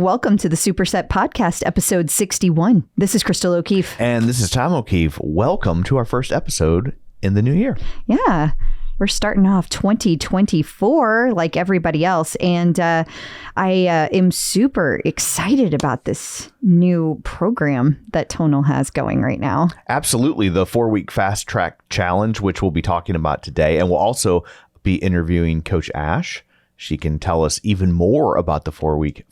welcome to the Superset Podcast, episode 61. This is Crystal O'Keefe. And this is Tom O'Keefe. Welcome to our first episode in the new year. Yeah, we're starting off 2024 like everybody else. And I am super excited about this new program that Tonal has going right now. Absolutely. The 4-week Fast Track Challenge, which we'll be talking about today. And we'll also be interviewing Coach Ash. She can tell us even more about the 4-week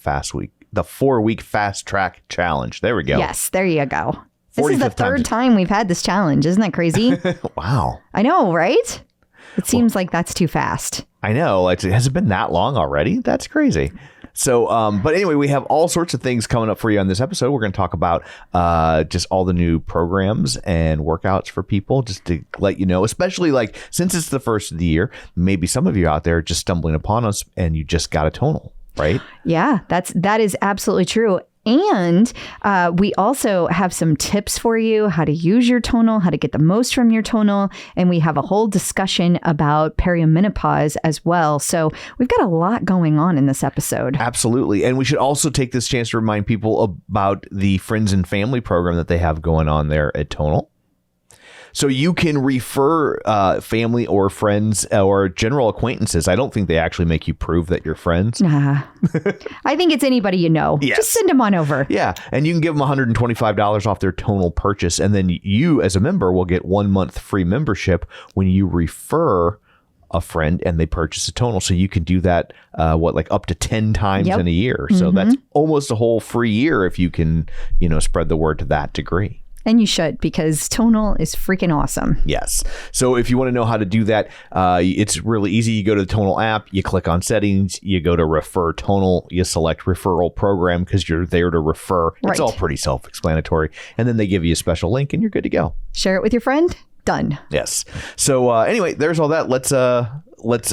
Fast Track Challenge. There we go. Yes, there you go. This is the third time we've had this challenge. Isn't that crazy? Wow. I know, right? It seems like that's too fast. I know. Has it been that long already? That's crazy. So, but anyway, we have all sorts of things coming up for you on this episode. We're going to talk about just all the new programs and workouts for people, just to let you know, especially like since it's the first of the year, maybe some of you out there just stumbling upon us and you just got a Tonal, right? Yeah, that is absolutely true. And we also have some tips for you, how to use your Tonal, how to get the most from your Tonal. And we have a whole discussion about perimenopause as well. So we've got a lot going on in this episode. Absolutely. And we should also take this chance to remind people about the friends and family program that they have going on there at Tonal. So you can refer family or friends or general acquaintances. I don't think they actually make you prove that you're friends. I think it's anybody you know. Yes. Just send them on over. Yeah. And you can give them $125 off their Tonal purchase. And then you, as a member, will get 1 month free membership when you refer a friend and they purchase a Tonal. So you can do that, up to 10 times in a year. So that's almost a whole free year if you can, spread the word to that degree. And you should, because Tonal is freaking awesome. Yes. So if you want to know how to do that, it's really easy. You go to the Tonal app, you click on settings, you go to refer Tonal, you select referral program because you're there to refer. Right. It's all pretty self-explanatory. And then they give you a special link and you're good to go. Share it with your friend. Done. Yes. So anyway, there's all that. Let's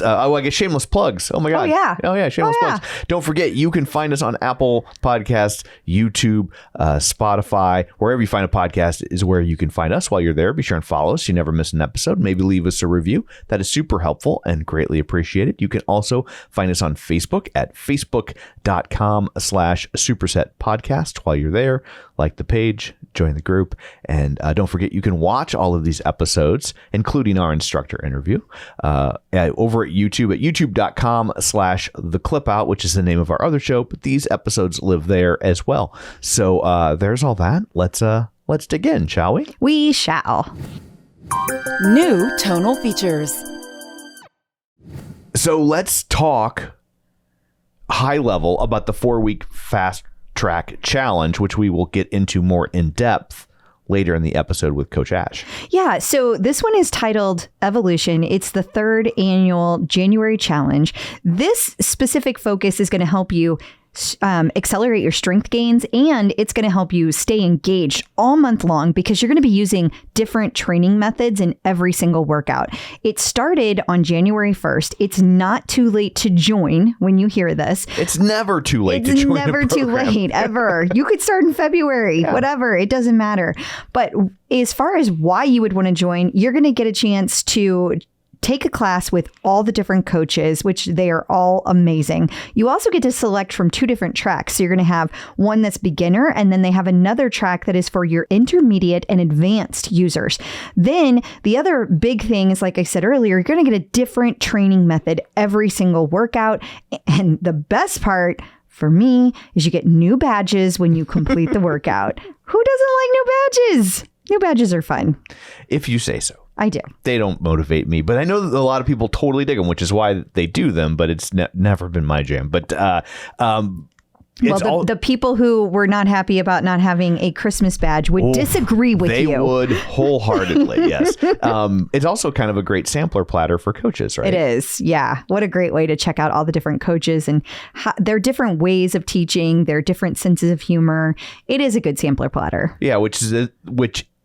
I guess shameless plugs. Oh my God. Oh yeah. Shameless plugs. Don't forget, you can find us on Apple Podcasts, YouTube, Spotify, wherever you find a podcast is where you can find us while you're there. Be sure and follow us. You never miss an episode. Maybe leave us a review. That is super helpful and greatly appreciated. You can also find us on Facebook at facebook.com/Superset Podcast while you're there. Like the page, join the group, and don't forget you can watch all of these episodes, including our instructor interview, over at YouTube at youtube.com/theclipout, which is the name of our other show, but these episodes live there as well. So there's all that. Let's dig in, shall we? We shall. New Tonal features. So let's talk high level about the 4-week Fast Track Challenge, which we will get into more in depth later in the episode with Coach Ash. Yeah, so this one is titled Evolution. It's the 3rd annual January challenge. This specific focus is going to help you accelerate your strength gains, and it's going to help you stay engaged all month long because you're going to be using different training methods in every single workout. It started on January 1st. It's not too late to join when you hear this. It's never too late to join the program. It's never too late, ever. You could start in February, whatever. It doesn't matter. But as far as why you would want to join, you're going to get a chance to take a class with all the different coaches, which they are all amazing. You also get to select from 2 different tracks. So you're going to have one that's beginner, and then they have another track that is for your intermediate and advanced users. Then the other big thing is, like I said earlier, you're going to get a different training method every single workout. And the best part for me is you get new badges when you complete the workout. Who doesn't like new badges? New badges are fun. If you say so. I do. They don't motivate me, but I know that a lot of people totally dig them, which is why they do them, but it's never been my jam. But the people who were not happy about not having a Christmas badge would disagree with you. They would wholeheartedly, yes. It's also kind of a great sampler platter for coaches, right? It is, yeah. What a great way to check out all the different coaches and their different ways of teaching, their different senses of humor. It is a good sampler platter. Yeah, which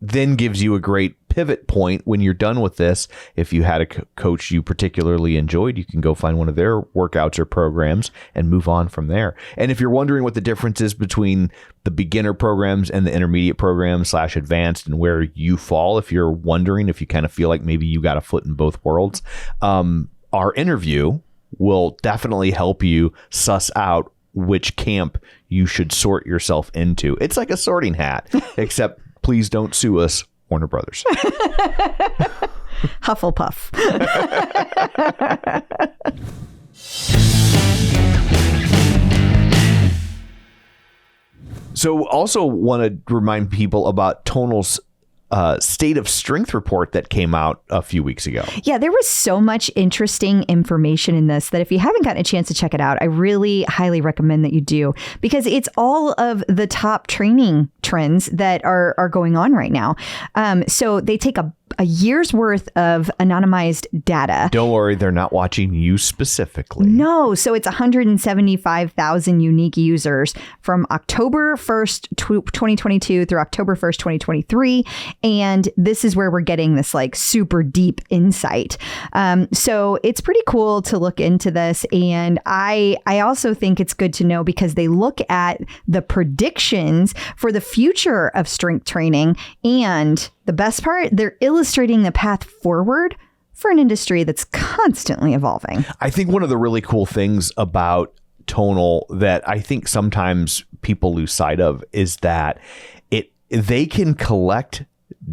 then gives you a great pivot point when you're done with this. If you had a coach you particularly enjoyed, you can go find one of their workouts or programs and move on from there. And if you're wondering what the difference is between the beginner programs and the intermediate programs / advanced and where you fall, if you're wondering, if you kind of feel like maybe you got a foot in both worlds, our interview will definitely help you suss out which camp you should sort yourself into. It's like a sorting hat, except please don't sue us, Warner Brothers. Hufflepuff. So also want to remind people about Tonal's state of strength report that came out a few weeks ago. Yeah, there was so much interesting information in this that if you haven't gotten a chance to check it out, I really highly recommend that you do, because it's all of the top training trends that are going on right now. So they take a year's worth of anonymized data. Don't worry, they're not watching you specifically. No. So it's 175,000 unique users from October 1st, 2022 through October 1st, 2023. And this is where we're getting this like super deep insight. So it's pretty cool to look into this. And I also think it's good to know because they look at the predictions for the future of strength training. And the best part, they're illustrating the path forward for an industry that's constantly evolving. I think one of the really cool things about Tonal that I think sometimes people lose sight of is that they can collect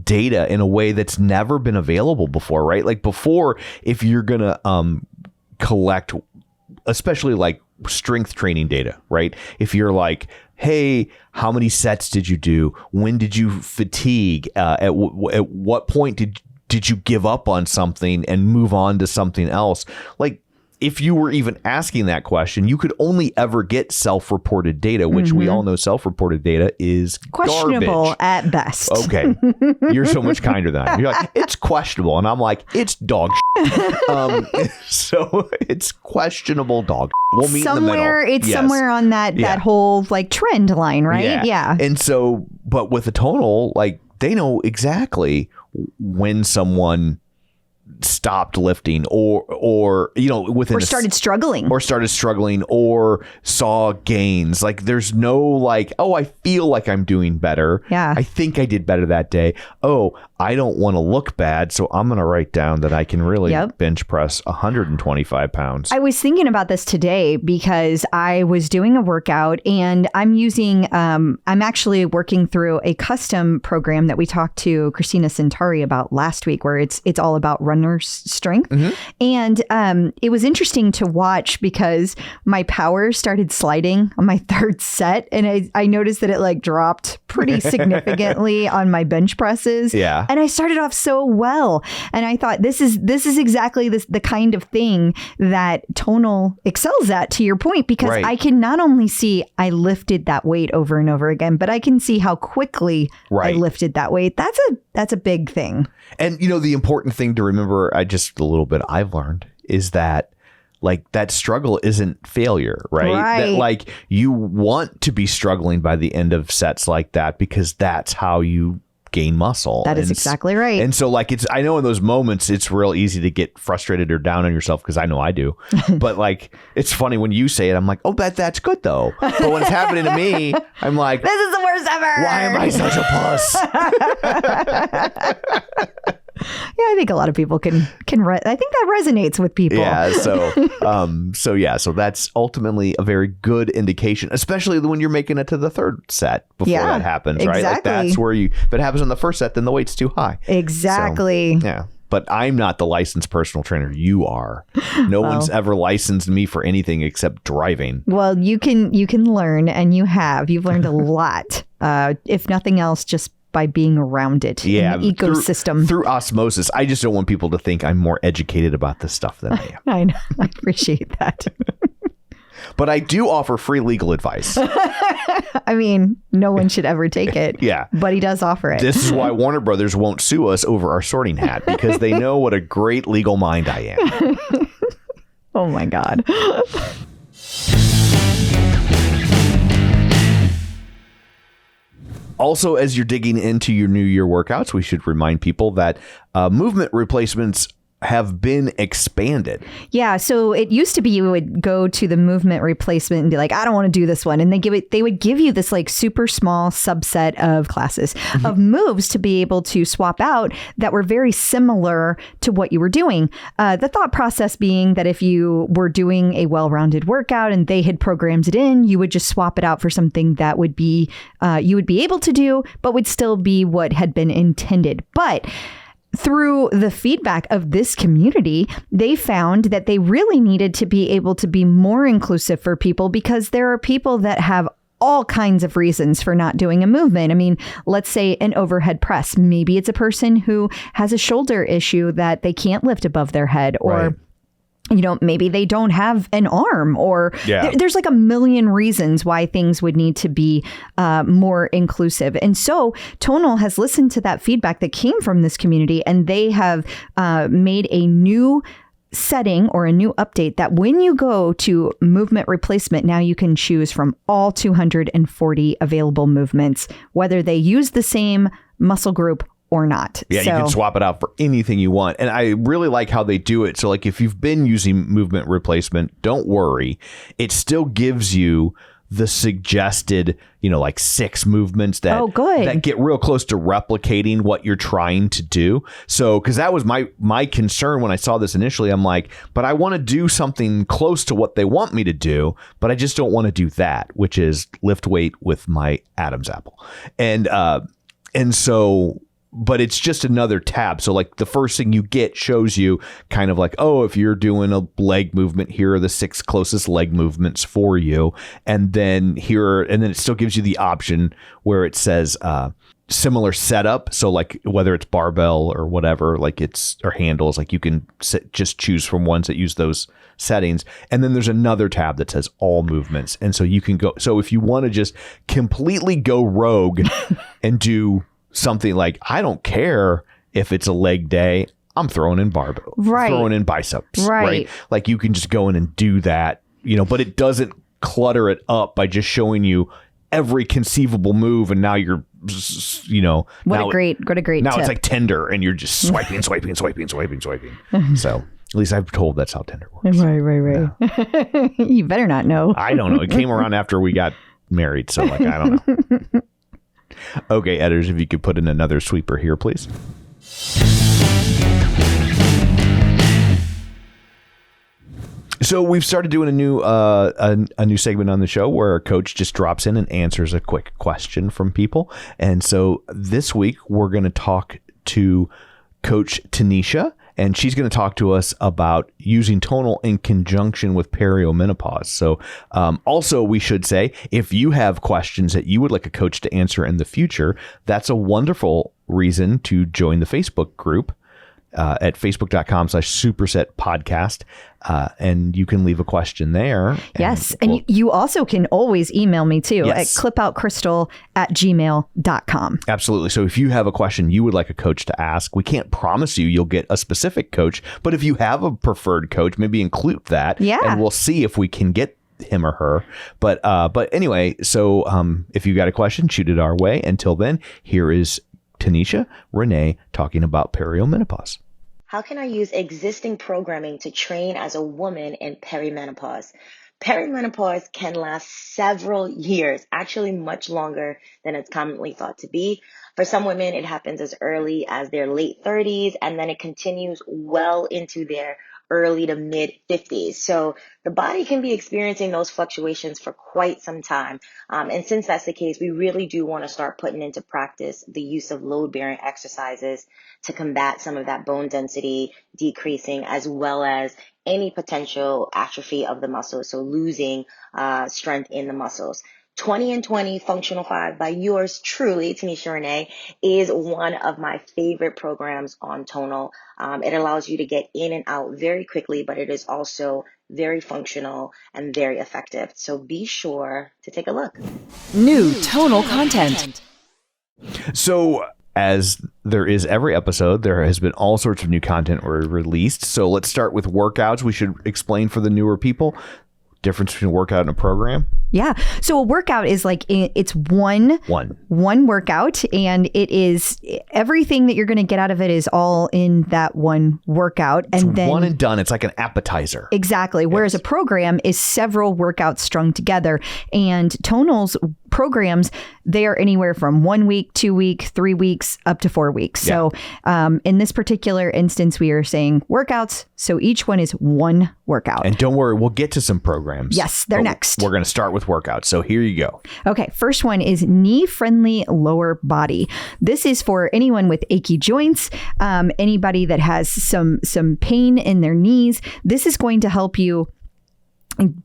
data in a way that's never been available before, right? Like before, if you're going to collect, especially like strength training data, right? If you're like, hey, how many sets did you do? When did you fatigue? At what point did you give up on something and move on to something else? Like, if you were even asking that question, you could only ever get self-reported data, which we all know self-reported data is questionable garbage. At best. Okay. You're so much kinder than I am. You're like, it's questionable. And I'm like, it's dog shit. So it's questionable dog shit. We'll meet somewhere, in the middle. It's somewhere on that whole like trend line, right? Yeah. And so, but with a Tonal, like they know exactly when someone stopped lifting or you know within started struggling or saw gains. Like there's no like, oh, I feel like I'm doing better. Yeah, I think I did better that day. Oh, I don't want to look bad, so I'm going to write down that I can really bench press 125 pounds. I was thinking about this today because I was doing a workout and I'm actually working through a custom program that we talked to Christina Centauri about last week, where it's all about runner's strength. And it was interesting to watch because my power started sliding on my third set, and I noticed that it like dropped pretty significantly on my bench presses. Yeah. And I started off so well. And I thought this is exactly the kind of thing that Tonal excels at, to your point, because I can not only see I lifted that weight over and over again, but I can see how quickly I lifted that weight. That's a big thing. And you know, the important thing to remember, just a little bit I've learned, is that like that struggle isn't failure, right? That like you want to be struggling by the end of sets like that because that's how you gain muscle. That is exactly right. And so like I know in those moments it's real easy to get frustrated or down on yourself, because I know I do. But like it's funny when you say it, I'm like, oh, that's good though. But when it's happening to me, I'm like, this is the worst ever. Why am I such a puss? Yeah, I think a lot of people can. I think that resonates with people. Yeah. So that's ultimately a very good indication, especially when you're making it to the third set before that happens, right? Like that's where if it happens on the first set, then the weight's too high. Exactly. So, yeah. But I'm not the licensed personal trainer. You are. No one's ever licensed me for anything except driving. Well, you can learn, and you've learned a lot. If nothing else, just by being around it in the ecosystem. Through osmosis. I just don't want people to think I'm more educated about this stuff than I am. I know. I appreciate that. But I do offer free legal advice. I mean, no one should ever take it. Yeah. But he does offer it. This is why Warner Brothers won't sue us over our sorting hat, because they know what a great legal mind I am. Oh my God. Also, as you're digging into your New Year workouts, we should remind people that movement replacements have been expanded. Yeah. So it used to be you would go to the movement replacement and be like, I don't want to do this one. And they would give you this like super small subset of classes of moves to be able to swap out that were very similar to what you were doing. The thought process being that if you were doing a well-rounded workout and they had programmed it in, you would just swap it out for something that would be, you would be able to do, but would still be what had been intended. But through the feedback of this community, they found that they really needed to be able to be more inclusive for people, because there are people that have all kinds of reasons for not doing a movement. I mean, let's say an overhead press. Maybe it's a person who has a shoulder issue that they can't lift above their head, or Right. Maybe they don't have an arm, or there's like a million reasons why things would need to be more inclusive. And so Tonal has listened to that feedback that came from this community, and they have made a new setting or a new update that when you go to movement replacement, now you can choose from all 240 available movements, whether they use the same muscle group or not. Yeah, you can swap it out for anything you want. And I really like how they do it. So like if you've been using movement replacement, don't worry. It still gives you the suggested, like 6 movements that get real close to replicating what you're trying to do. So, because that was my concern when I saw this initially. I'm like, but I want to do something close to what they want me to do, but I just don't want to do that, which is lift weight with my Adam's apple. And so, but it's just another tab. So like the first thing you get shows you kind of like, oh, if you're doing a leg movement, here are the 6 closest leg movements for you. And then it still gives you the option where it says similar setup. So like whether it's barbell or whatever, or handles, like you can just choose from ones that use those settings. And then there's another tab that says all movements. And so you can go. So if you want to just completely go rogue and do something like, I don't care if it's a leg day, I'm throwing in barbell, throwing in biceps, right? Like you can just go in and do that, but it doesn't clutter it up by just showing you every conceivable move. And now you're, what a great now tip. It's like Tinder and you're just swiping. So at least I've told that's how Tinder works. Right. Yeah. You better not know. I don't know. It came around after we got married. So like, I don't know. Okay, editors, if you could put in another sweeper here, please. So we've started doing a new segment on the show where a coach just drops in and answers a quick question from people. And so this week we're going to talk to Coach Tanisha, and she's going to talk to us about using Tonal in conjunction with periomenopause. So also we should say, if you have questions that you would like a coach to answer in the future, that's a wonderful reason to join the Facebook group at facebook.com/superset podcast. And you can leave a question there. Yes. And you also can always email me too at clipoutcrystal@gmail.com. Absolutely. So if you have a question you would like a coach to ask, we can't promise you'll get a specific coach, but if you have a preferred coach, maybe include that. Yeah. And we'll see if we can get him or her. But anyway, so if you got a question, shoot it our way. Until then, here is Tanisha Renee talking about periomenopause. How can I use existing programming to train as a woman in perimenopause? Perimenopause can last several years, actually much longer than it's commonly thought to be. For some women, it happens as early as their late 30s, and then it continues well into their early to mid 50s. So the body can be experiencing those fluctuations for quite some time. And since that's the case, we really do want to start putting into practice the use of load-bearing exercises to combat some of that bone density decreasing, as well as any potential atrophy of the muscles, so losing strength in the muscles. 20 and 20 Functional 5 by yours truly, Tanisha Renee, is one of my favorite programs on Tonal. It allows you to get in and out very quickly, but it is also very functional and very effective. So be sure to take a look. New Tonal content. So as there is every episode, there has been all sorts of new content released. So let's start with workouts. We should explain for the newer people. difference between a workout and a program? Yeah. So a workout is like, it's one workout, and it is everything that you're going to get out of it is all in that one workout. It's and then one and done. It's like an appetizer. Exactly. Whereas a program is several workouts strung together, and Tonal's programs, they are anywhere from 1 week, 2 weeks, 3 weeks, up to 4 weeks. Yeah. So in this particular instance, we are saying workouts. So each one is one workout. And don't worry, we'll get to some programs. Yes, they're next. We're going to start with workouts. So here you go. Okay, first one is knee-friendly lower body. This is for anyone with achy joints, anybody that has some pain in their knees. This is going to help you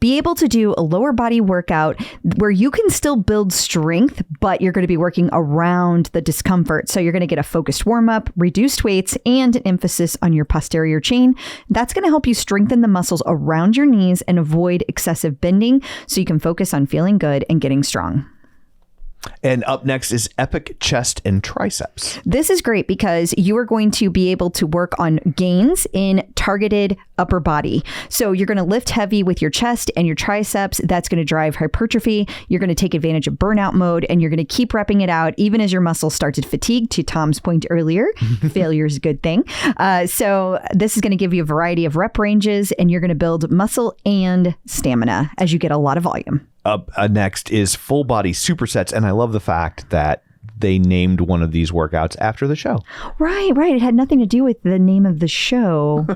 be able to do a lower body workout where you can still build strength, but you're going to be working around the discomfort. So you're going to get a focused warm up, reduced weights, and an emphasis on your posterior chain. That's going to help you strengthen the muscles around your knees and avoid excessive bending so you can focus on feeling good and getting strong. And up next is epic chest and triceps. This is great because you are going to be able to work on gains in targeted upper body. So you're going to lift heavy with your chest and your triceps. That's going to drive hypertrophy. You're going to take advantage of burnout mode, and you're going to keep repping it out even as your muscles start to fatigue, to Tom's point earlier. Failure is a good thing. So this is going to give you a variety of rep ranges, and you're going to build muscle and stamina as you get a lot of volume. Up next is full body supersets. And I love the fact that they named one of these workouts after the show. Right. It had nothing to do with the name of the show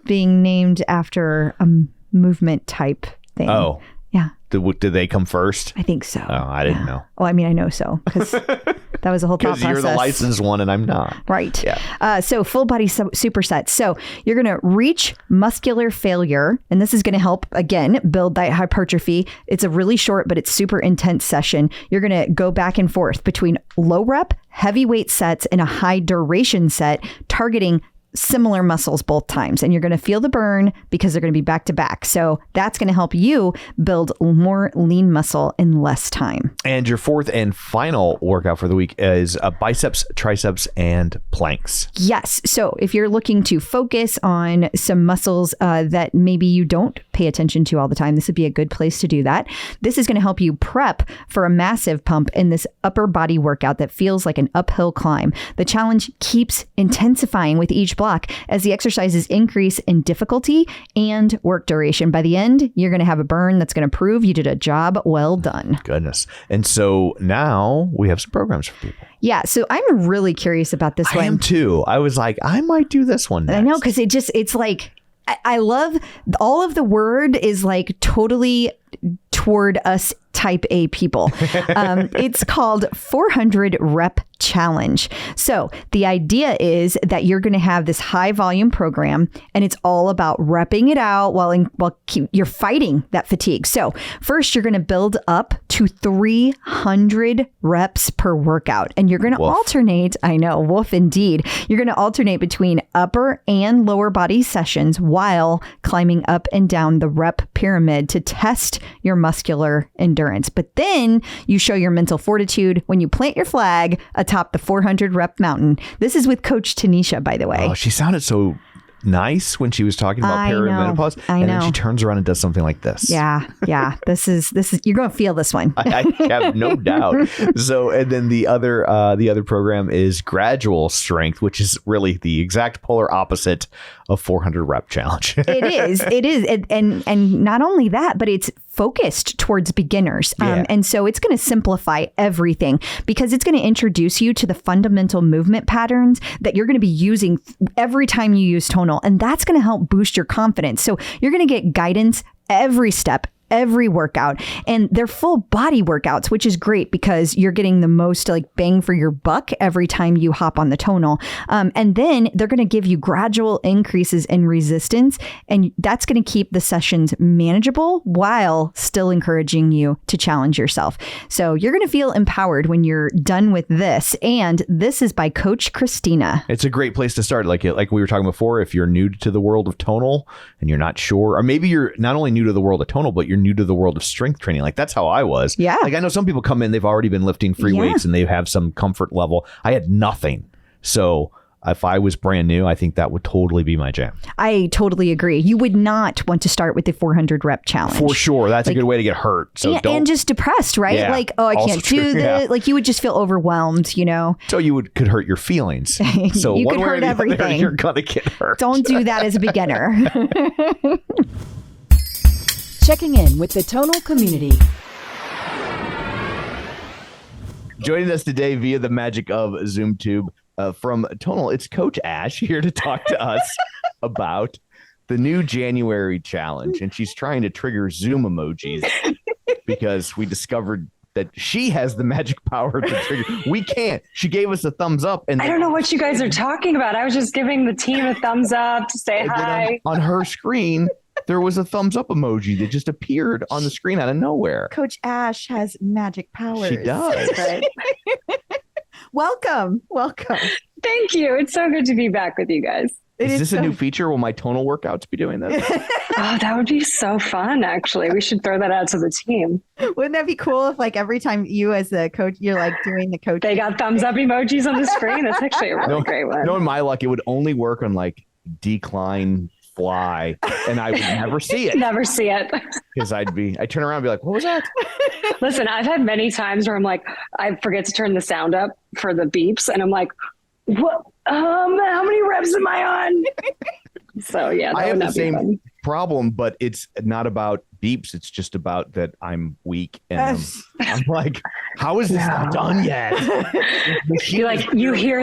being named after a movement type thing. Oh. Yeah. Did they come first? I think so. Oh, I didn't know. Well, I mean, I know so because that was a whole thought process. Because you're the licensed one and I'm not. Right. Yeah. So full body supersets. So you're going to reach muscular failure, and this is going to help, again, build that hypertrophy. It's a really short, but it's super intense session. You're going to go back and forth between low rep, heavyweight sets, and a high duration set, targeting similar muscles both times, and you're going to feel the burn because they're going to be back to back. So that's going to help you build more lean muscle in less time. And your fourth and final workout for the week is biceps, triceps, and planks. Yes. So if you're looking to focus on some muscles that maybe you don't pay attention to all the time, this would be a good place to do that. This is going to help you prep for a massive pump in this upper body workout that feels like an uphill climb. The challenge keeps intensifying with each block as the exercises increase in difficulty and work duration. By the end, you're going to have a burn that's going to prove you did a job well done. Goodness. And so now we have some programs for people. Yeah. So I'm really curious about this one. I am too. I was like, I might do this one next. I know, because it's like, I love all of the word is like totally toward us type A people. It's called 400 rep challenge. So the idea is that you're going to have this high volume program, and it's all about repping it out while you're fighting that fatigue. So first, you're going to build up to 300 reps per workout, and you're going to alternate. I know, woof indeed. You're going to alternate between upper and lower body sessions while climbing up and down the rep pyramid to test your muscular endurance. But then you show your mental fortitude when you plant your flag atop the 400 rep mountain. This is with Coach Tanisha, by the way. Oh, she sounded so nice when she was talking about perimenopause. And then she turns around and does something like this. Yeah. This is you're going to feel this one. I have no doubt. So, and then the other program is Gradual Strength, which is really the exact polar opposite of 400 rep challenge. It is. And not only that, but it's focused towards beginners. And so it's going to simplify everything because it's going to introduce you to the fundamental movement patterns that you're going to be using every time you use Tonal. And that's going to help boost your confidence. So you're going to get guidance every step, every workout, and they're full body workouts, which is great because you're getting the most like bang for your buck every time you hop on the Tonal. And then they're going to give you gradual increases in resistance, and that's going to keep the sessions manageable while still encouraging you to challenge yourself. So you're going to feel empowered when you're done with this. And this is by Coach Christina. It's a great place to start. Like we were talking before, if you're new to the world of Tonal and you're not sure, or maybe you're not only new to the world of Tonal, but you're new to the world of strength training. Like that's how I was. Yeah. Like I know some people come in, they've already been lifting free weights and they have some comfort level. I had nothing. So if I was brand new, I think that would totally be my jam. I totally agree. You would not want to start with the 400 rep challenge. For sure. That's a good way to get hurt. So and just depressed, right? Yeah, like, oh, I can't do this. Yeah. Like you would just feel overwhelmed, you know? So you could hurt your feelings. So you one could way hurt or the other, everything. you're going to get hurt. Don't do that as a beginner. Checking in with the Tonal community. Joining us today via the magic of ZoomTube from Tonal, it's Coach Ash here to talk to us about the new January challenge. And she's trying to trigger Zoom emojis because we discovered that she has the magic power to trigger. We can't. She gave us a thumbs up. And I don't know what you guys are talking about. I was just giving the team a thumbs up to say hi. On her screen, there was a thumbs up emoji that just appeared on the screen out of nowhere. Coach Ash has magic powers. She does. Right. Welcome. Thank you. It's so good to be back with you guys. Is this a new feature? Will my tonal workouts be doing this? Oh, that would be so fun, actually. We should throw that out to the team. Wouldn't that be cool if like every time you as the coach, you're like doing the coach. They got thumbs up emojis on the screen. That's actually a really great one. Knowing my luck, it would only work on like decline fly and I would never see it. Never see it. Because I turn around and be like, what was that? Listen, I've had many times where I'm like, I forget to turn the sound up for the beeps and I'm like, what? How many reps am I on? So yeah, I have the same problem, but it's not about beeps. It's just about that I'm weak and I'm like, how is this not done yet? You're like, you hear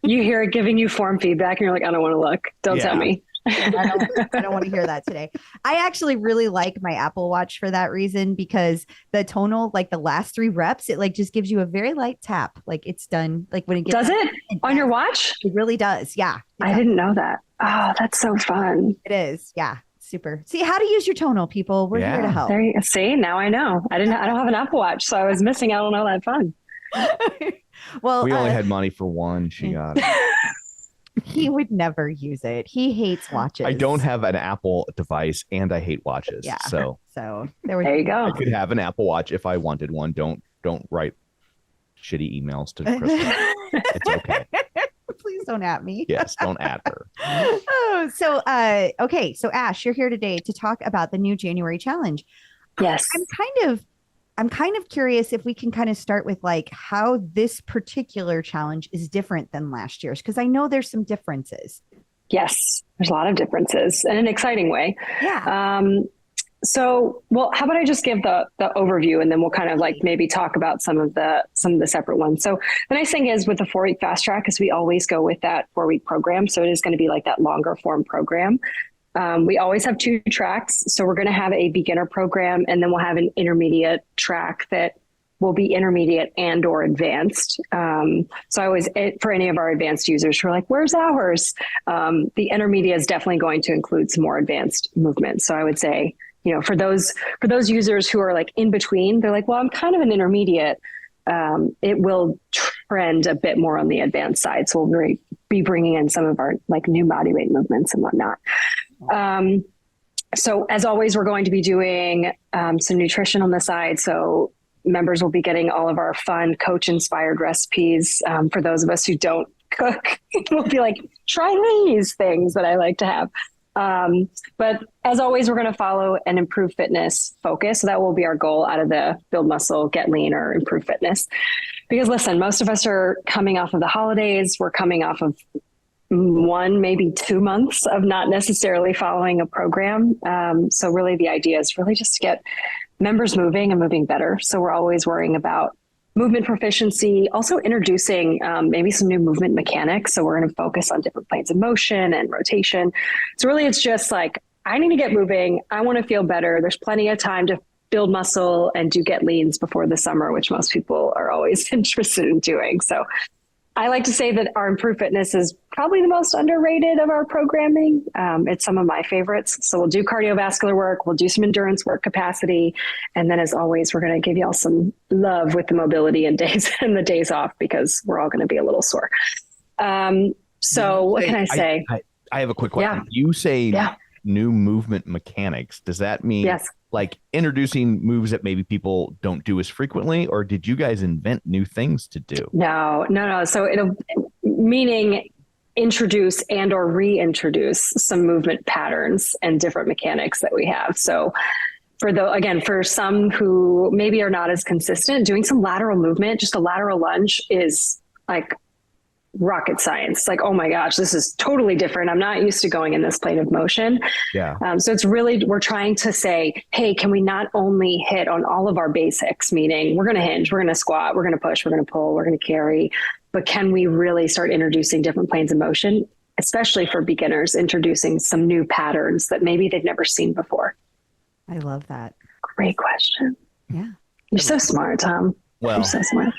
it giving you form feedback and you're like, I don't want to look. Don't tell me. I don't want to hear that today. I actually really like my Apple Watch for that reason because the tonal, like the last 3 reps, it like just gives you a very light tap. Like it's done. Like when it gets on your watch? It really does. Yeah. I didn't know that. Oh, that's so fun. It is. Yeah. Super. See how to use your tonal, people. We're here to help. There you go. See, now I know. I don't have an Apple Watch, so I was missing out on all that fun. Well, we only had money for one. She got it. He would never use it. He hates watches. I don't have an Apple device and I hate watches. Yeah. So there you go. I could have an Apple Watch if I wanted one. Don't write shitty emails to Kristen. It's okay. Please don't at me. Yes, don't at her. Okay. So Ash, you're here today to talk about the new January challenge. Yes. I'm kind of curious if we can kind of start with like how this particular challenge is different than last year's, because I know there's some differences. Yes, there's a lot of differences in an exciting way. Yeah. So, well, how about I just give the overview and then we'll kind of like maybe talk about some of the separate ones. So the nice thing is with the 4-week fast track is we always go with that 4-week program. So it is going to be like that longer form program. We always have 2 tracks. So we're going to have a beginner program and then we'll have an intermediate track that will be intermediate and or advanced. So I always, for any of our advanced users who are like, where's ours? The intermediate is definitely going to include some more advanced movements. So I would say, you know, for those users who are like in between, they're like, well, I'm kind of an intermediate. It will trend a bit more on the advanced side. So we'll be bringing in some of our like new body weight movements and whatnot. So as always, we're going to be doing some nutrition on the side. So members will be getting all of our fun coach inspired recipes. For those of us who don't cook, we'll be like, try these things that I like to have. But as always, we're going to follow an improve fitness focus. So that will be our goal out of the build muscle, get lean, or improve fitness. Because listen, most of us are coming off of the holidays. We're coming off of 1, maybe 2 months of not necessarily following a program. So really the idea is really just to get members moving and moving better. So we're always worrying about movement proficiency, also introducing maybe some new movement mechanics. So we're going to focus on different planes of motion and rotation. So really it's just like, I need to get moving. I want to feel better. There's plenty of time to build muscle and do get leans before the summer, which most people are always interested in doing. So I like to say that our improved fitness is probably the most underrated of our programming. It's some of my favorites. So we'll do cardiovascular work. We'll do some endurance work capacity. And then as always, we're going to give y'all some love with the mobility and days and the days off because we're all going to be a little sore. So what can I say? I have a quick question. Yeah. You say new movement mechanics. Does that mean like introducing moves that maybe people don't do as frequently, or did you guys invent new things to do? No. So meaning introduce and or reintroduce some movement patterns and different mechanics that we have. So for some who maybe are not as consistent, doing some lateral movement, just a lateral lunge is like rocket science. Like, oh my gosh, this is totally different. I'm not used to going in this plane of motion. Yeah. So it's really, we're trying to say, hey, can we not only hit on all of our basics, meaning we're going to hinge, we're going to squat, we're going to push, we're going to pull, we're going to carry, but can we really start introducing different planes of motion, especially for beginners, introducing some new patterns that maybe they've never seen before? I love that. Great question. Yeah. You're so smart, Tom. Well, you're so smart.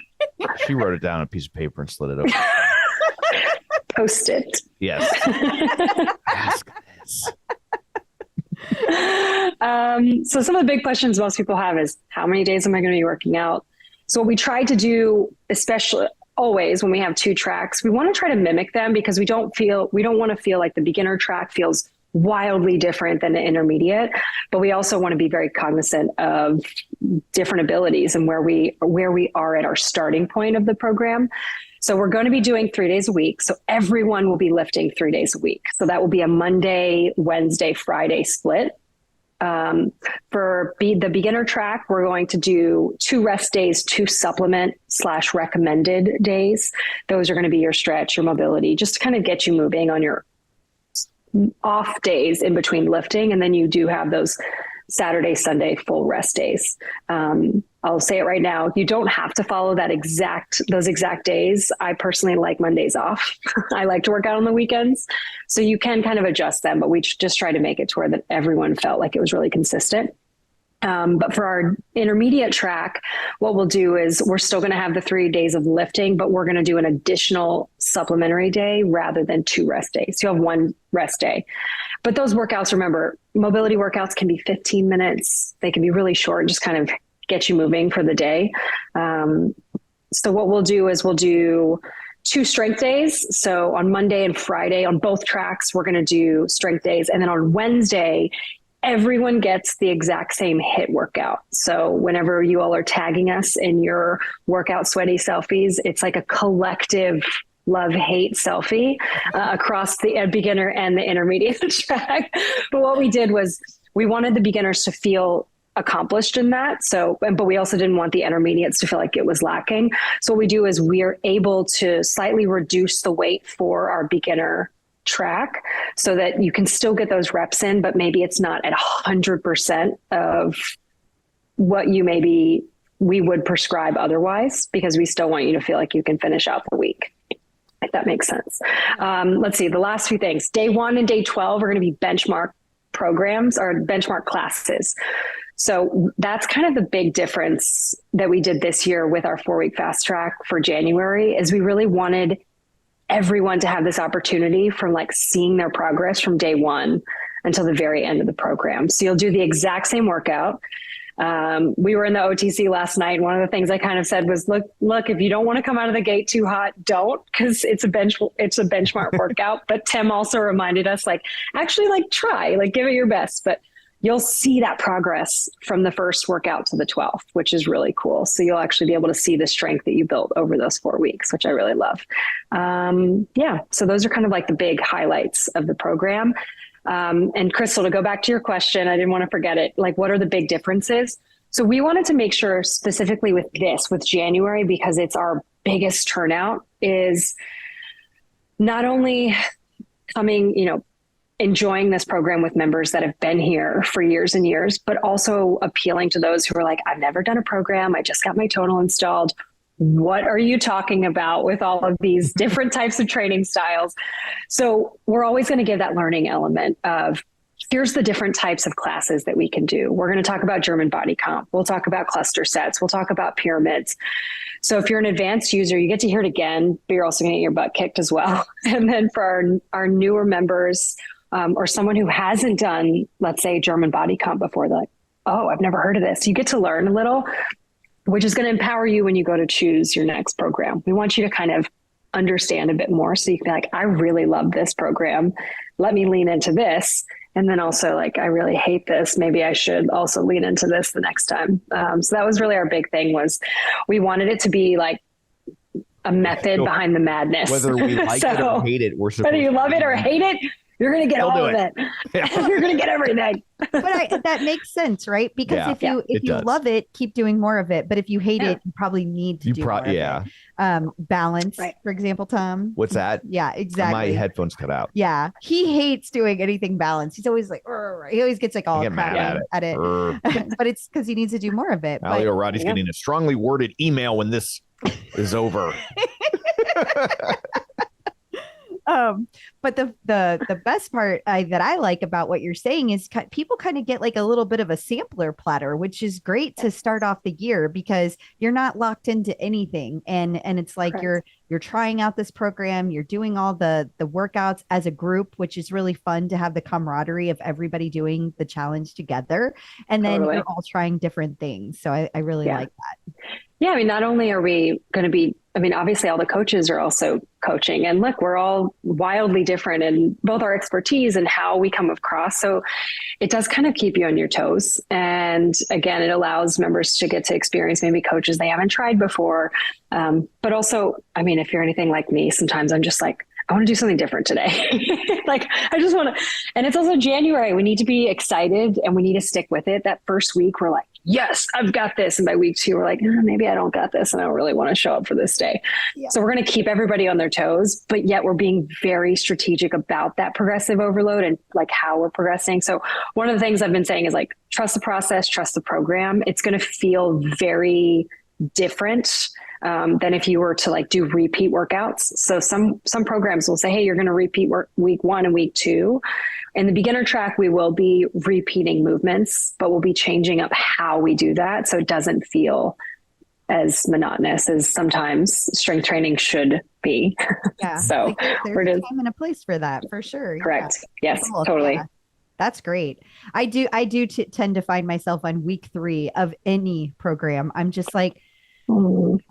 She wrote it down on a piece of paper and slid it over. Post it. Yes. Ask this. So some of the big questions most people have is, how many days am I going to be working out? So what we try to do, especially always when we have 2 tracks, we want to try to mimic them, because we don't want to feel like the beginner track feels wildly different than the intermediate, but we also want to be very cognizant of different abilities and where we are at our starting point of the program. So we're going to be doing 3 days a week. So everyone will be lifting 3 days a week. So that will be a Monday, Wednesday, Friday split. For the beginner track, we're going to do 2 rest days, 2 supplement/recommended days. Those are going to be your stretch, your mobility, just to kind of get you moving on your off days in between lifting. And then you do have those Saturday, Sunday full rest days. I'll say it right now. You don't have to follow those exact days. I personally like Mondays off. I like to work out on the weekends. So you can kind of adjust them, but we just try to make it to where that everyone felt like it was really consistent. But for our intermediate track, what we'll do is we're still going to have the 3 days of lifting, but we're going to do an additional supplementary day rather than 2 rest days. So you have 1 rest day. But those workouts, remember, mobility workouts can be 15 minutes. They can be really short, just kind of get you moving for the day. So what we'll do is we'll do 2 strength days. So on Monday and Friday on both tracks, we're going to do strength days. And then on Wednesday, everyone gets the exact same HIIT workout. So whenever you all are tagging us in your workout sweaty selfies, it's like a collective love-hate selfie across the beginner and the intermediate track. But what we did was we wanted the beginners to feel accomplished in that. But we also didn't want the intermediates to feel like it was lacking. So what we do is we are able to slightly reduce the weight for our beginner track so that you can still get those reps in, but maybe it's not at 100% of what we would prescribe otherwise, because we still want you to feel like you can finish out the week, if that makes sense. Let's see, the last few things. Day 1 and day 12 are going to be benchmark programs or benchmark classes. So that's kind of the big difference that we did this year with our 4-week fast track for January, is we really wanted everyone to have this opportunity from like seeing their progress from day 1 until the very end of the program. So you'll do the exact same workout. We were in the OTC last night. One of the things I kind of said was, look, if you don't want to come out of the gate too hot, don't, because it's a benchmark workout. But Tim also reminded us, try, give it your best, but you'll see that progress from the first workout to the 12th, which is really cool. So you'll actually be able to see the strength that you built over those 4 weeks, which I really love. So those are kind of like the big highlights of the program. And Crystal, to go back to your question, I didn't want to forget it. Like, what are the big differences? So we wanted to make sure specifically with January, because it's our biggest turnout, is not only coming, enjoying this program with members that have been here for years and years, but also appealing to those who are like, I've never done a program. I just got my Tonal installed. What are you talking about with all of these different types of training styles? So we're always going to give that learning element of, here's the different types of classes that we can do. We're going to talk about German body comp. We'll talk about cluster sets. We'll talk about pyramids. So if you're an advanced user, you get to hear it again, but you're also going to get your butt kicked as well. And then for our newer members, or someone who hasn't done, let's say, German body comp before, they're like, oh, I've never heard of this. You get to learn a little, which is going to empower you when you go to choose your next program. We want you to kind of understand a bit more, so you can be like, I really love this program. Let me lean into this. And then also, like, I really hate this. Maybe I should also lean into this the next time. So that was really our big thing, was we wanted it to be like a method behind the madness. Whether we like it or hate it, we're supposed whether you love it or hate it, you're going to get all of it. You're going to get everything. But that makes sense, right? Because if you love it, keep doing more of it. But if you hate it, you probably need to do more of it. Balance, for example, Tom. What's that? Yeah, exactly. My headphones cut out. Yeah. He hates doing anything balanced. He's always like, he always gets like all mad at it. But it's because he needs to do more of it. Ali O'Roddy's getting a strongly worded email when this is over. But the best part that I like about what you're saying is people kind of get like a little bit of a sampler platter, which is great to start off the year because you're not locked into anything. And it's like you're trying out this program, you're doing all the workouts as a group, which is really fun to have the camaraderie of everybody doing the challenge together. And then you're all trying different things. So I really like that. Yeah. I mean, not only are we going to be, obviously all the coaches are also coaching, and look, we're all wildly different in both our expertise and how we come across. So it does kind of keep you on your toes. And again, it allows members to get to experience maybe coaches they haven't tried before. But also, if you're anything like me, sometimes I'm just like, I want to do something different today. Like, I just want to, and it's also January. We need to be excited and we need to stick with it. That first week, we're like, yes, I've got this. And by week 2, we're like, maybe I don't got this. And I don't really want to show up for this day. Yeah. So we're going to keep everybody on their toes, but yet we're being very strategic about that progressive overload and like how we're progressing. So one of the things I've been saying is like, trust the process, trust the program. It's going to feel very different than if you were to like do repeat workouts. So some programs will say, hey, you're going to repeat week 1 and week 2. In the beginner track, we will be repeating movements, but we'll be changing up how we do that. So it doesn't feel as monotonous as sometimes strength training should be. Yeah. So there's a time and a place for that for sure. Correct. Yeah. Yes, cool. Totally. Yeah. That's great. I do tend to find myself on week 3 of any program. I'm just like,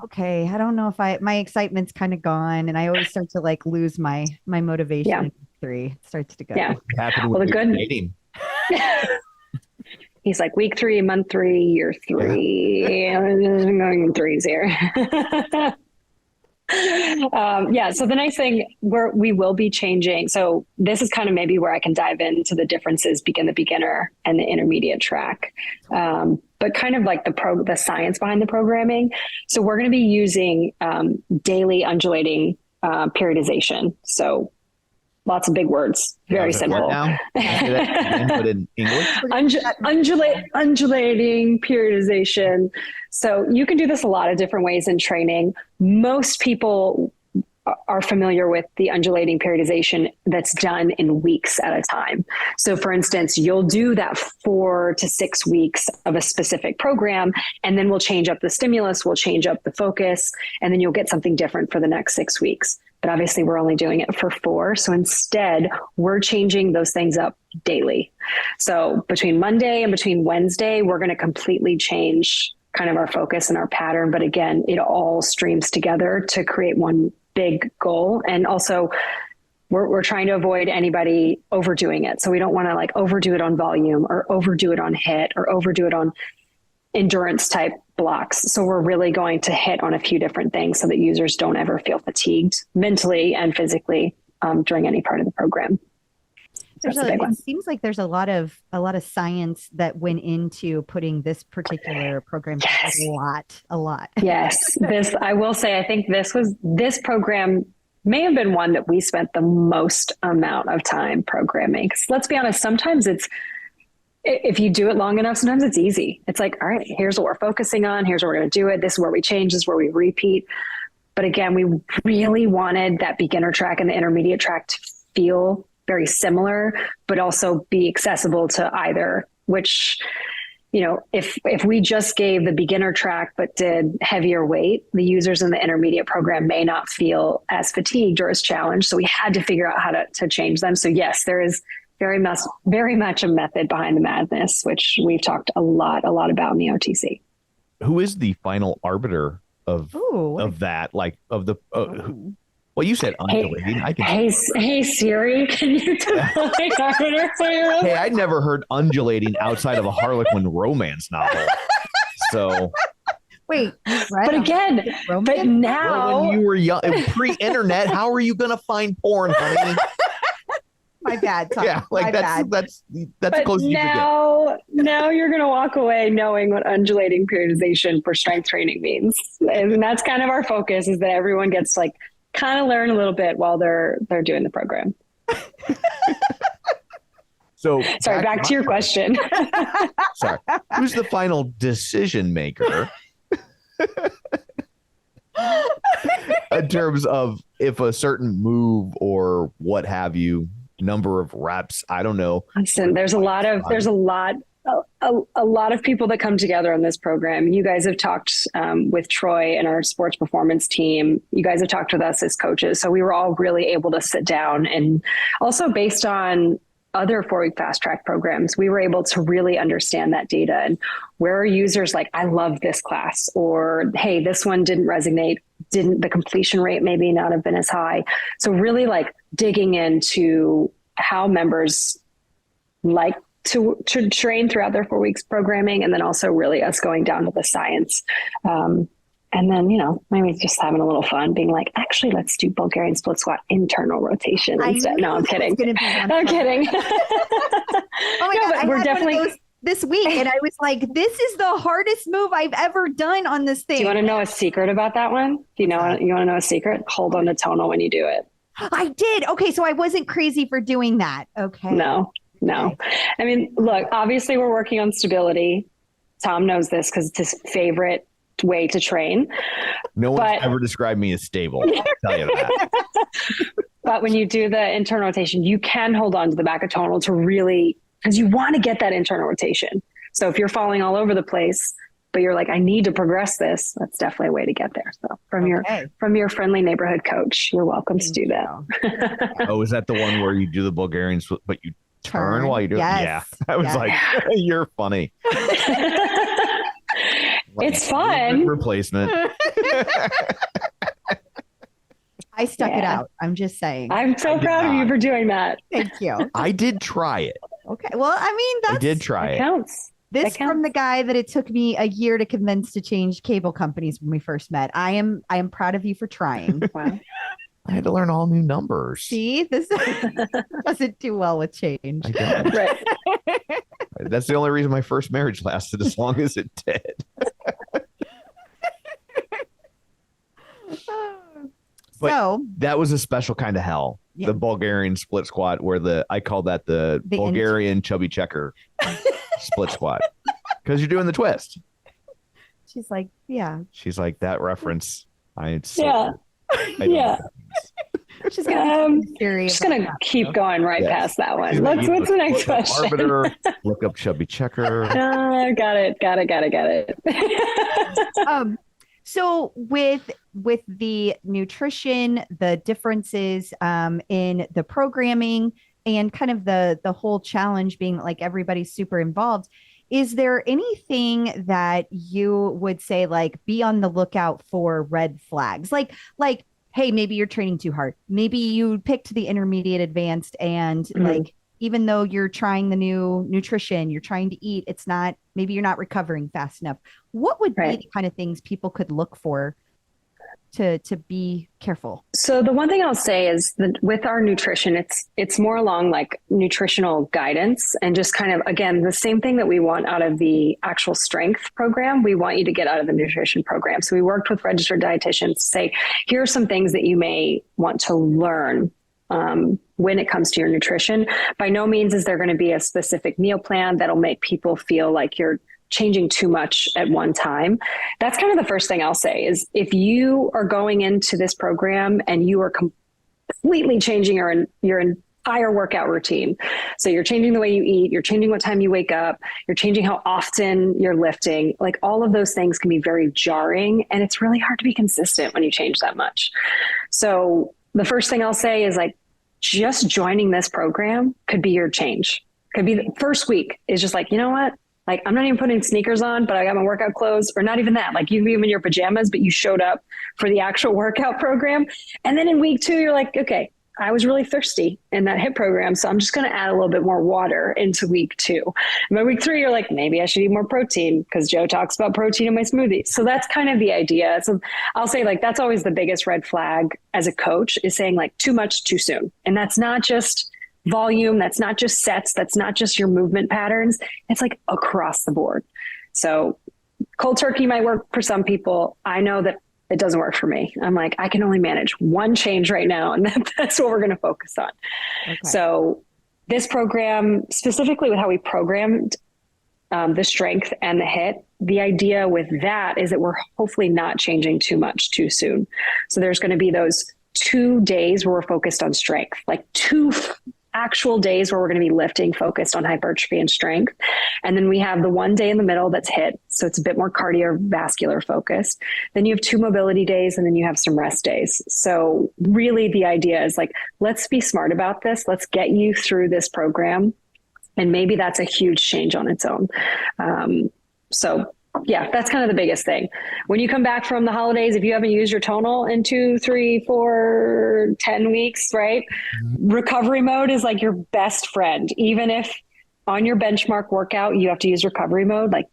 okay, I don't know if my excitement's kind of gone, and I always start to like lose my motivation. Yeah. In week 3 it starts to go. Yeah. Well, the good dating. He's like week 3, month 3, year 3. I'm going in threes here. So the nice thing we will be changing. So this is kind of maybe where I can dive into the differences between the beginner and the intermediate track. But kind of like the science behind the programming. So we're going to be using daily undulating periodization. So lots of big words, very simple. But in English? Undulating periodization. So you can do this a lot of different ways in training. Most people are familiar with the undulating periodization that's done in weeks at a time. So for instance, you'll do that 4 to 6 weeks of a specific program, and then we'll change up the stimulus, we'll change up the focus, and then you'll get something different for the next 6 weeks. But obviously we're only doing it for 4. So instead we're changing those things up daily. So between Monday and between Wednesday, we're going to completely change kind of our focus and our pattern. But again, it all streams together to create one big goal. And also we're trying to avoid anybody overdoing it. So we don't want to like overdo it on volume or overdo it on HIIT or overdo it on endurance type blocks. So we're really going to hit on a few different things so that users don't ever feel fatigued mentally and physically during any part of the program. It seems like there's a lot of science that went into putting this particular program. Yes. A lot. Yes. I will say, I think this program may have been one that we spent the most amount of time programming. Because let's be honest, sometimes if you do it long enough, sometimes it's easy. It's like, all right, here's what we're focusing on. Here's where we're going to do it. This is where we change. This is where we repeat. But again, we really wanted that beginner track and the intermediate track to feel very similar, but also be accessible to either, which, if we just gave the beginner track, but did heavier weight, the users in the intermediate program may not feel as fatigued or as challenged. So we had to figure out how to change them. So yes, there is very much a method behind the madness, which we've talked a lot about in the OTC. Who is the final arbiter of that? Like of the, well, you said undulating. Hey Siri, can you define arbiter for you? Hey, I'd never heard undulating outside of a Harlequin romance novel. So Wait, But again, but now Well, when you were young, pre-internet, how are you going to find porn, honey? my bad. Tom. Yeah, like My bad. that's but close as you can get. now you're going to walk away knowing what undulating periodization for strength training means. And that's kind of our focus, is that everyone gets to like kind of learn a little bit while they're doing the program. So Sorry, back to your question. Sorry. Who's the final decision maker in terms of if a certain move or what have you, number of reps? I don't know. Listen, there's a lot of people that come together on this program. You guys have talked with Troy and our sports performance team. You guys have talked with us as coaches. So we were all really able to sit down, and also based on other 4-week fast track programs, we were able to really understand that data and where are users like, I love this class, or, hey, this one didn't resonate. The completion rate maybe not have been as high. So really like digging into how members like to train throughout their 4 weeks programming. And then also really us going down to the science. And then, maybe just having a little fun being like, actually, let's do Bulgarian split squat internal rotation instead. No, I'm kidding. I'm kidding. Oh my God, but we're definitely one of those this week. And I was like, this is the hardest move I've ever done on this thing. Do you want to know a secret about that one? You want to know a secret? Hold on to tonal when you do it. I did. Okay. So I wasn't crazy for doing that. Okay. No. I mean, look, obviously we're working on stability. Tom knows this because it's his favorite way to train. No one's ever described me as stable. I'll tell you that. But when you do the internal rotation, you can hold on to the back of tonal to really, because you want to get that internal rotation. So if you're falling all over the place, but you're like, I need to progress this, that's definitely a way to get there. So from your friendly neighborhood coach, you're welcome to do that. Oh, is that the one where you do the Bulgarian split, but you turn while you do it? Yeah. I was like, you're funny. It's fun. Replacement. I stuck it out. I'm just saying. I'm so proud of you for doing that. Thank you. I did try it. Okay. Well, I mean, I did try it. Counts. This from the guy that it took me a year to convince to change cable companies when we first met. I am proud of you for trying. Wow. I had to learn all new numbers. See, this doesn't do well with change. I don't. Right. That's the only reason my first marriage lasted as long as it did. So that was a special kind of hell. Yeah. The Bulgarian split squat, where I call that the Bulgarian chubby checker split squat, because you're doing the twist. She's like, yeah. She's like, that reference. She's gonna keep going past that one. What's the next question? Arbiter, look up chubby checker. Got it. So with the nutrition, the differences in the programming, and kind of the whole challenge being like everybody's super involved, is there anything that you would say, like, be on the lookout for red flags? Like, hey, maybe you're training too hard. Maybe you picked the intermediate advanced, and like, even though you're trying the new nutrition, you're trying to eat, maybe you're not recovering fast enough. What would be the kind of things people could look for to be careful? So the one thing I'll say is that with our nutrition, it's more along like nutritional guidance, and just kind of, again, the same thing that we want out of the actual strength program, we want you to get out of the nutrition program. So we worked with registered dietitians to say, here are some things that you may want to learn when it comes to your nutrition. By no means is there going to be a specific meal plan that'll make people feel like you're changing too much at one time. That's kind of the first thing I'll say is, if you are going into this program and you are completely changing your entire workout routine. So you're changing the way you eat, you're changing what time you wake up, you're changing how often you're lifting, like all of those things can be very jarring, and it's really hard to be consistent when you change that much. So the first thing I'll say is, like, just joining this program could be your change. Could be the first week is just like, you know what? Like, I'm not even putting sneakers on, but I got my workout clothes, or not even that. Like, you even in your pajamas, but you showed up for the actual workout program. And then in week 2, you're like, okay, I was really thirsty in that HIIT program. So I'm just going to add a little bit more water into week 2. And by week 3, you're like, maybe I should eat more protein because Joe talks about protein in my smoothie. So that's kind of the idea. So I'll say like, that's always the biggest red flag as a coach, is saying like too much too soon. And that's not just volume. That's not just sets. That's not just your movement patterns. It's like across the board. So cold turkey might work for some people. I know that it doesn't work for me. I'm like, I can only manage one change right now. And that's what we're going to focus on. Okay. So this program, specifically with how we programmed the strength and the HIIT, the idea with that is that we're hopefully not changing too much too soon. So there's going to be those 2 days where we're focused on strength, like 2 actual days where we're going to be lifting focused on hypertrophy and strength. And then we have the 1 day in the middle that's HIIT. So it's a bit more cardiovascular focused. Then you have 2 mobility days, and then you have some rest days. So really the idea is like, let's be smart about this. Let's get you through this program. And maybe that's a huge change on its own. So yeah, that's kind of the biggest thing. When you come back from the holidays, if you haven't used your tonal in 2, 3, 4, 10 weeks, right? Recovery mode is like your best friend. Even if on your benchmark workout, you have to use recovery mode, like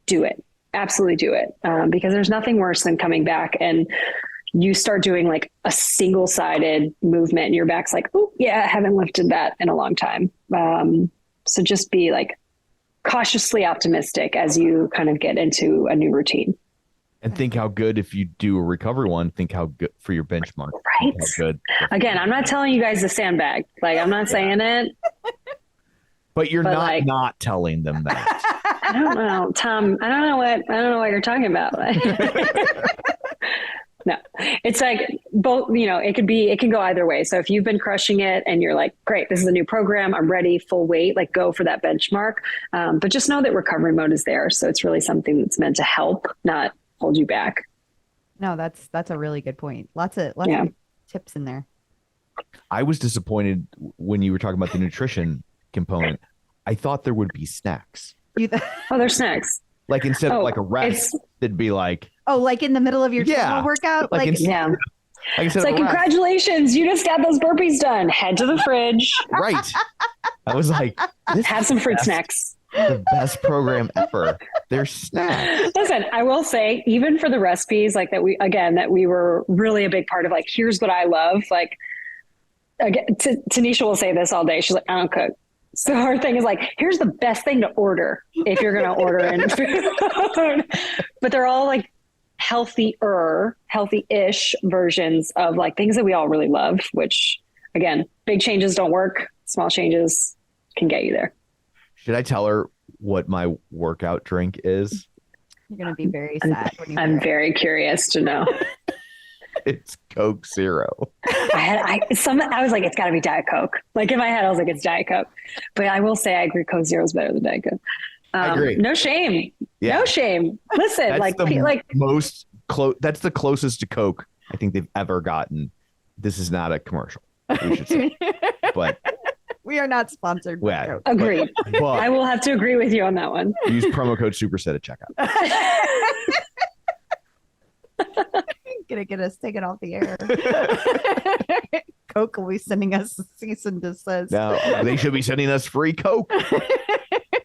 do it. Absolutely do it. Because there's nothing worse than coming back and you start doing like a single-sided movement and your back's like, oh yeah, I haven't lifted that in a long time. So just be like cautiously optimistic as you kind of get into a new routine. And think how good, if you do a recovery one, think how good for your benchmark. Right. How good. Again, I'm not telling you guys to sandbag. Like, I'm not saying it. But you're not telling them that. I don't know, Tom. I don't know what you're talking about. No, it's like both, it can go either way. So if you've been crushing it and you're like, great, this is a new program, I'm ready, full weight, like go for that benchmark. But just know that recovery mode is there. So it's really something that's meant to help, not hold you back. No, that's a really good point. Lots of tips in there. I was disappointed when you were talking about the nutrition component. I thought there would be snacks. There's snacks. Like instead of like a rest, it'd be like, like in the middle of your tonal workout? It's like, congratulations, you just got those burpees done. Head to the fridge. Right. I was like, have some fruit snacks. The best program ever. They're snacks. Listen, I will say, even for the recipes, like that we were really a big part of, like, here's what I love. Like, again, Tanisha will say this all day. She's like, I don't cook. So our thing is like, here's the best thing to order if you're going to order in food. But they're all like healthy-ish versions of like things that we all really love, which again, big changes don't work. Small changes can get you there. Should I tell her what my workout drink is? You're going to be very sad. I'm very curious to know. It's Coke Zero. I was like, it's got to be Diet Coke. Like in my head, I was like, it's Diet Coke. But I will say, I agree, Coke Zero is better than Diet Coke. I agree. No shame. Yeah. No shame. Listen, that's that's the closest to Coke I think they've ever gotten. This is not a commercial, we should say. But we are not sponsored by Coke. Agreed. But I will have to agree with you on that one. Use promo code Superset at checkout. Gonna get us taken off the air. Coke will be sending us a cease and desist. No, they should be sending us free Coke.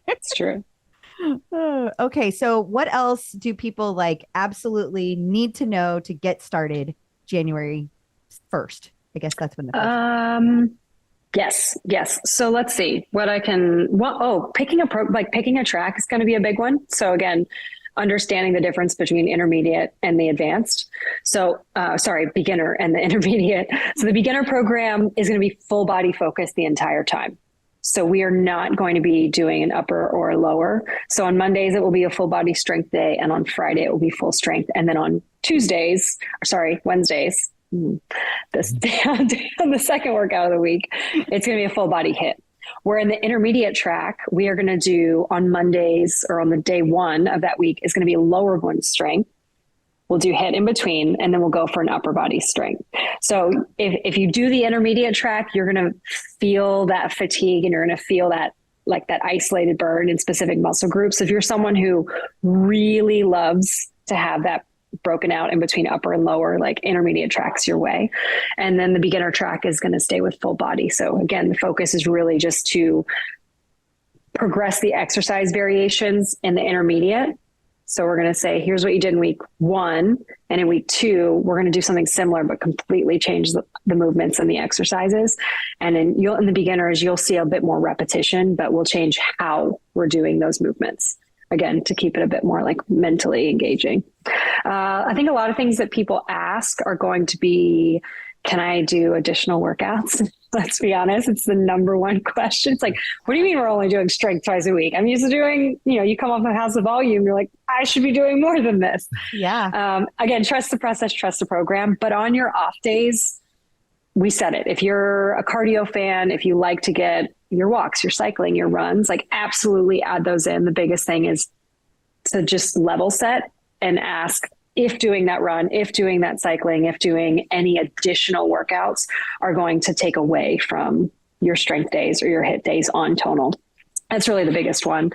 It's true. Okay, so what else do people like absolutely need to know to get started January 1st? I guess that's when the Yes. So let's see what I can. Picking a track is going to be a big one. So again, understanding the difference between intermediate and the advanced. So, beginner and the intermediate. So the beginner program is going to be full body focused the entire time. So we are not going to be doing an upper or a lower. So on Mondays, it will be a full body strength day. And on Friday, it will be full strength. And then on Wednesdays, on the second workout of the week, it's going to be a full body HIIT. Where in the intermediate track, we are going to do on Mondays or on the day 1 of that week is going to be a lower one strength. We'll do HIIT in between, and then we'll go for an upper body strength. So if you do the intermediate track, you're going to feel that fatigue and you're going to feel that like that isolated burn in specific muscle groups. If you're someone who really loves to have that broken out in between upper and lower, like intermediate tracks your way. And then the beginner track is going to stay with full body. So again, the focus is really just to progress the exercise variations in the intermediate. So we're going to say, here's what you did in week 1. And in week 2, we're going to do something similar, but completely change the movements and the exercises. And in the beginners, you'll see a bit more repetition, but we'll change how we're doing those movements. Again, to keep it a bit more like mentally engaging. I think a lot of things that people ask are going to be, can I do additional workouts? Let's be honest. It's the number one question. It's like, what do you mean we're only doing strength twice a week? I'm used to doing, you come off a house of volume. You're like, I should be doing more than this. Yeah. Again, trust the process, trust the program. But on your off days, we said it. If you're a cardio fan, if you like to get your walks, your cycling, your runs, like absolutely add those in. The biggest thing is to just level set and ask if doing that run, if doing that cycling, if doing any additional workouts are going to take away from your strength days or your HIIT days on Tonal. That's really the biggest one.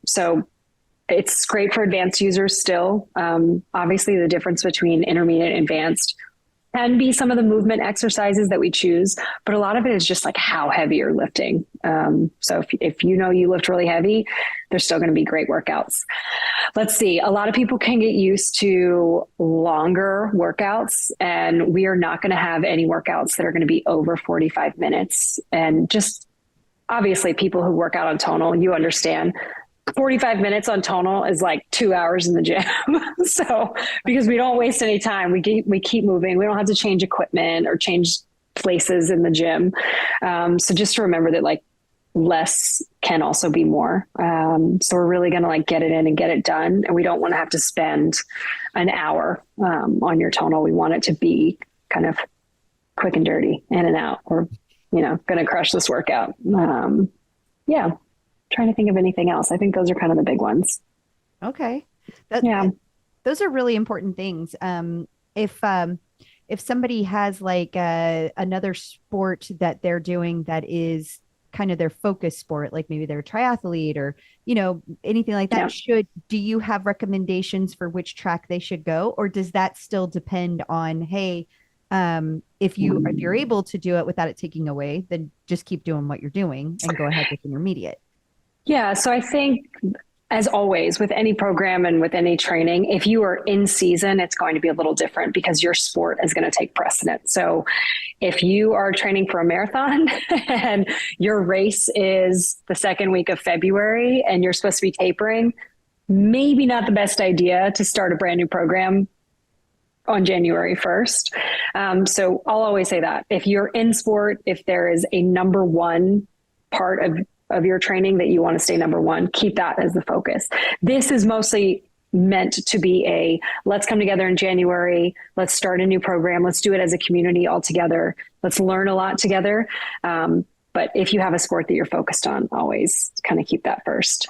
So it's great for advanced users still. Obviously, the difference between intermediate and advanced can be some of the movement exercises that we choose, but a lot of it is just like how heavy you're lifting. So if you lift really heavy, there's still going to be great workouts. Let's see. A lot of people can get used to longer workouts, and we are not going to have any workouts that are going to be over 45 minutes. And just obviously people who work out on Tonal, you understand 45 minutes on Tonal is like 2 hours in the gym. So because we don't waste any time, we keep moving. We don't have to change equipment or change places in the gym. So just to remember that like less can also be more. So we're really going to like get it in and get it done. And we don't want to have to spend an hour on your Tonal. We want it to be kind of quick and dirty, in and out. We're, going to crush this workout. Yeah. Trying to think of anything else. I think those are kind of the big ones. Okay. Those are really important things. If somebody has like another sport that they're doing that is kind of their focus sport, like maybe they're a triathlete or, anything like that, do you have recommendations for which track they should go? Or does that still depend on, hey, if you're able to do it without it taking away, then just keep doing what you're doing and go ahead with intermediate? Yeah. So I think, as always, with any program and with any training, if you are in season, it's going to be a little different because your sport is going to take precedent. So if you are training for a marathon and your race is the second week of February and you're supposed to be tapering, maybe not the best idea to start a brand new program on January 1st. So I'll always say that if you're in sport, if there is a number one part of your training that you want to stay number one, keep that as the focus. This is mostly meant to be let's come together in January. Let's start a new program. Let's do it as a community all together. Let's learn a lot together. But if you have a sport that you're focused on, always kind of keep that first.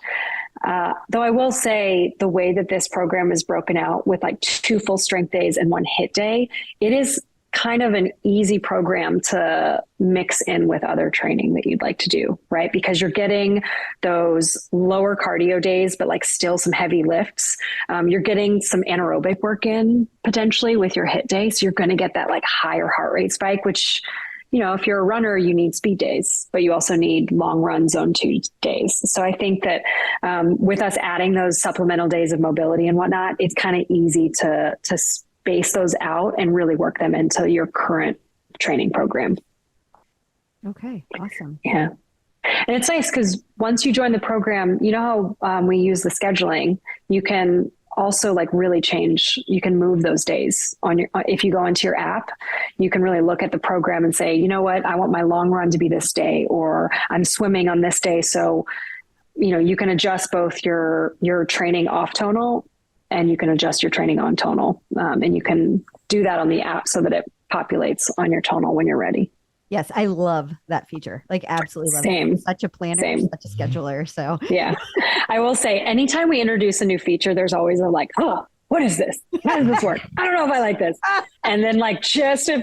Though I will say the way that this program is broken out with like 2 full strength days and 1 HIIT day, it is kind of an easy program to mix in with other training that you'd like to do, right? Because you're getting those lower cardio days, but like still some heavy lifts. You're getting some anaerobic work in potentially with your HIIT day. So you're going to get that like higher heart rate spike, which, if you're a runner, you need speed days, but you also need long run zone 2 days. So I think that with us adding those supplemental days of mobility and whatnot, it's kind of easy to space those out and really work them into your current training program. Okay. Awesome. Yeah. And it's nice because once you join the program, how we use the scheduling, you can also like really change, you can move those days if you go into your app, you can really look at the program and say, you know what, I want my long run to be this day, or I'm swimming on this day. So, you can adjust both your training off Tonal and you can adjust your training on Tonal. And you can do that on the app so that it populates on your Tonal when you're ready. Yes, I love that feature. Like, absolutely love Same. it. I'm such a planner, such a scheduler. So yeah, I will say anytime we introduce a new feature, there's always a like, oh, what is this? How does this work? I don't know if I like this. And then like just a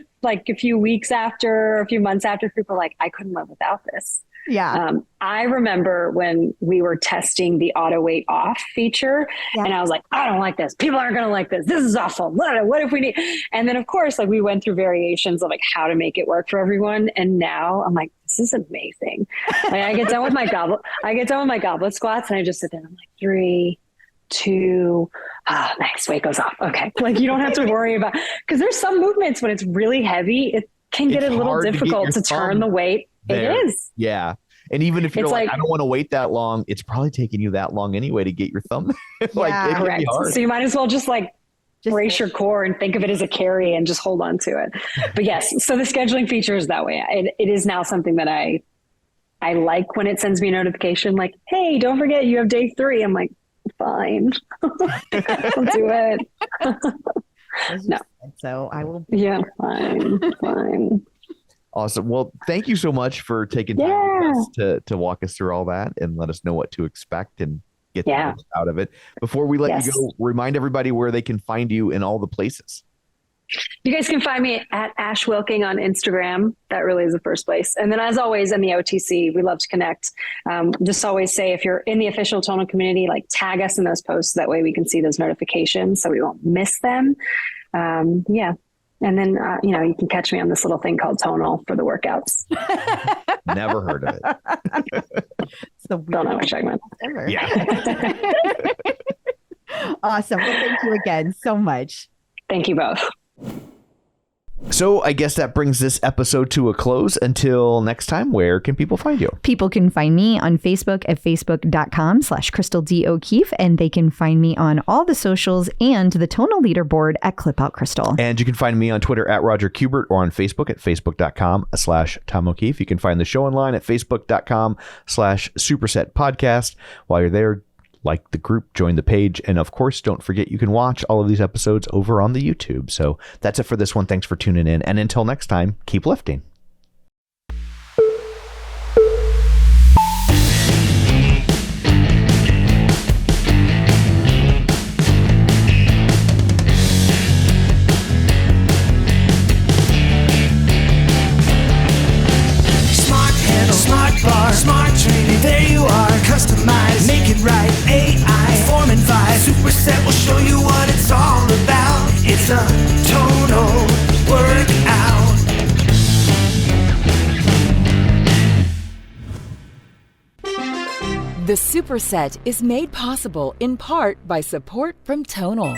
few months after, people are like, I couldn't live without this. Yeah. I remember when we were testing the auto weight off feature, and I was like, I don't like this. People aren't going to like this. This is awful. What if we need? And then of course, like we went through variations of like how to make it work for everyone. And now I'm like, this is amazing. Like I get done with my goblet squats, and I just sit there and I'm like 3, 2, next weight goes off. Okay. Like you don't have to worry about, because there's some movements when it's really heavy, it can get a little difficult to turn the weight. There. It is. Yeah. And even if you're like, I don't want to wait that long, it's probably taking you that long anyway to get your thumb. Like, correct. So you might as well just brace your core and think of it as a carry and just hold on to it. But yes, so the scheduling feature is that way. It is now something that I like when it sends me a notification like, hey, don't forget you have day 3. I'm like, fine. I'll do it. No. So I will. Yeah, fine. Awesome. Well, thank you so much for taking time with us to walk us through all that and let us know what to expect and get the most out of it. Before we let you go, remind everybody where they can find you in all the places. You guys can find me at Ash Wilking on Instagram. That really is the first place. And then as always in the OTC, we love to connect. Just always say, if you're in the official Tonal community, like tag us in those posts. That way we can see those notifications so we won't miss them. And then, you can catch me on this little thing called Tonal for the workouts. Never heard of it. Don't know what segment. Yeah. Awesome. Well, thank you again so much. Thank you both. So I guess that brings this episode to a close. Until next time, where can people find you? People can find me on Facebook at facebook.com/Crystal D. O'Keefe, and they can find me on all the socials and the Tonal leaderboard at Clip Out Crystal. And you can find me on Twitter at Roger Kubert or on Facebook at facebook.com/Tom O'Keefe. You can find the show online at facebook.com/Superset Podcast. While you're there, like the group, join the page, and of course, don't forget you can watch all of these episodes over on the YouTube. So that's it for this one. Thanks for tuning in, and until next time, keep lifting. Smart handle, smart bar, smart training. There you are, customize, make it right. AI, form and vibe. Superset will show you what it's all about. It's a Tonal workout. The Superset is made possible in part by support from Tonal.